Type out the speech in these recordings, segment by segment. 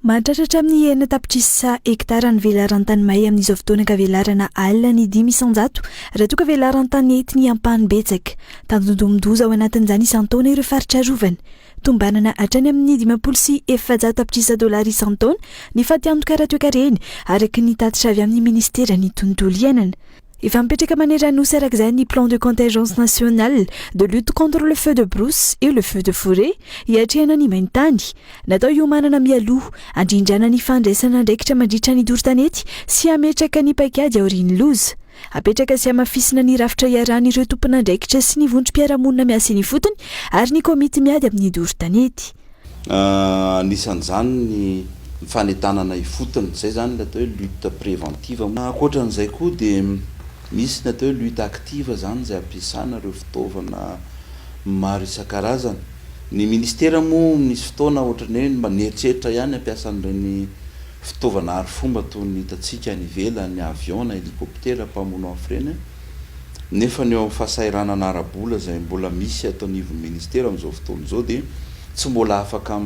Mahatratratra amin'ny enina tapitrisa hektara ny velaran-tany may amin'izao fotoana ka velarana alina ny 500 raha toa ka velaran-tany entiny ampahany betsaka. Tandondomin-doza ao anatin'izany isan-taona ireo faritra rovana. Tombanana hatrany amin'ny 50 tapitrisa dolary isan-taona ny fatiantoka raha-toekareny araka ny tatitra avy amin'ny ministera ny tontolo iainana. Efa mipetraka maneran-nosy arak'izay ny plan de contingence nationale de lutte contre le feu de brousse et le feu de forêt hiatrehana ny maintany. Natao hiomanana mialoha, handrindrana ny fandraisana andraikitra mandritra ny doro-tanety sy hametraka ny paikady aorian'ny loza. Apetraka sy hamafisina ny rafitra iarahan'ireo tompon'andraikitra sy ny vondrom-piarahamonina miasa ny fotony ary ny komity miady amin'ny doro-tanety. Anisan'izany ny fanetanana ifotony, izay zany ny atao hoe lutte préventive. Ankoatran'izay koa dia misy ny atao hoe lutte active zany izay ampiasana ireo fitaovana maro isan-karazany. Ny ministera moa misy fotoana ohatran'ny hoe maneritseritra ihany ampiasan'ireny fitaovana arifomba toy ny hitantsika ny ivelany avion na hélicoptère mpamono afireny, nefa ny eo amin'ny fahasahiranana ara-bola izay mbola misy atao anivon'ny ministera amin'izao fotoana izao dia tsy mbola afaka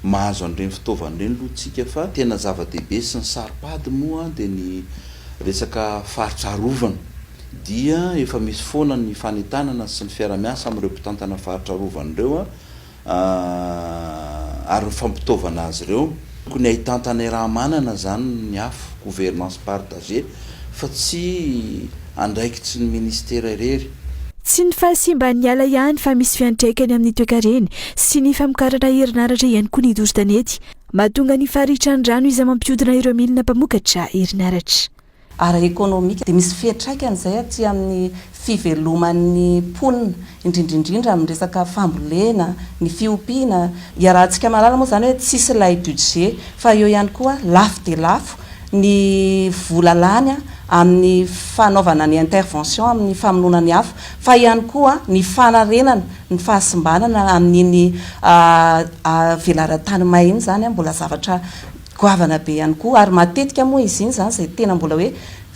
mahazo an'ireny fitaovana ireny aloha tsika, fa tena zava-dehibe sy ny saripady moa dia ny resaka faritra arovana dia efa misy foana ny fanetanana sy ny fiara-miasa amin'ireo mpitantana faritra arovana ireo ary ny fampitaovana azy ireo ny ahitantana raha manana zany ny afo gouvernance partagée fa tsy andraikitsy ny ministera irery. Tsy ny fahasimba ny ala ihany fa misy fiantraikany amin'ny toekareny sy ny famokarana herinaratra ihany koa ny doro-tanety, mahatonga ny faritran'ny rano izay mampiodina ireo milina mpamokatra herinaratra. Ara-ekonomika dia misy fiantraikany izay aty amin'ny fiveloman'ny mponina, indrindrindrindra amin'ny resaka fambolena, ny fiompiana. Iarahantsika malala moa zany hoe tsisy lay budget, fa eo ihany koa lafo dia lafo ny vola lany amin'ny fanaovana ny intervention amin'ny famonoana ny afo, fa ihany koa ny fanarenana, ny fahasimbanana amin'iny velaran-tany may iny zany mbola zavatra goavana be ihany koa, ary matetika moa izy iny zany izay tena mbola hoe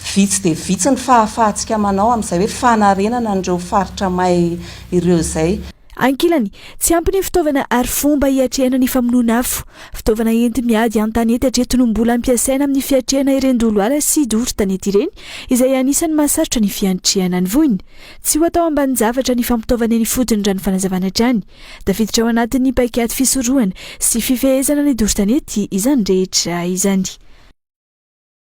vitsy dia vitsy ny fahafahantsika manao amin'izay hoe fanarenana an'ireo faritra may ireo izay. Ankilany, tsy ampy ny fitaovana arifomba hiatrehana ny famonoana afo. Fitaovana enti miady an-tanety hatreto no mbola ampiasaina amin'ny fiatrehana ireny-dolo ala sy doro-tanety ireny, izay anisany mahasarotra ny fiantrehana ny voiny. Tsy ho atao ambany zavatra ny fampitaovana ny fotony raha ny fanazavana hatrany. Tafiditra ao anatin'ny paikady fisorohana sy fifehezana ny doro-tanety izany rehetra izany.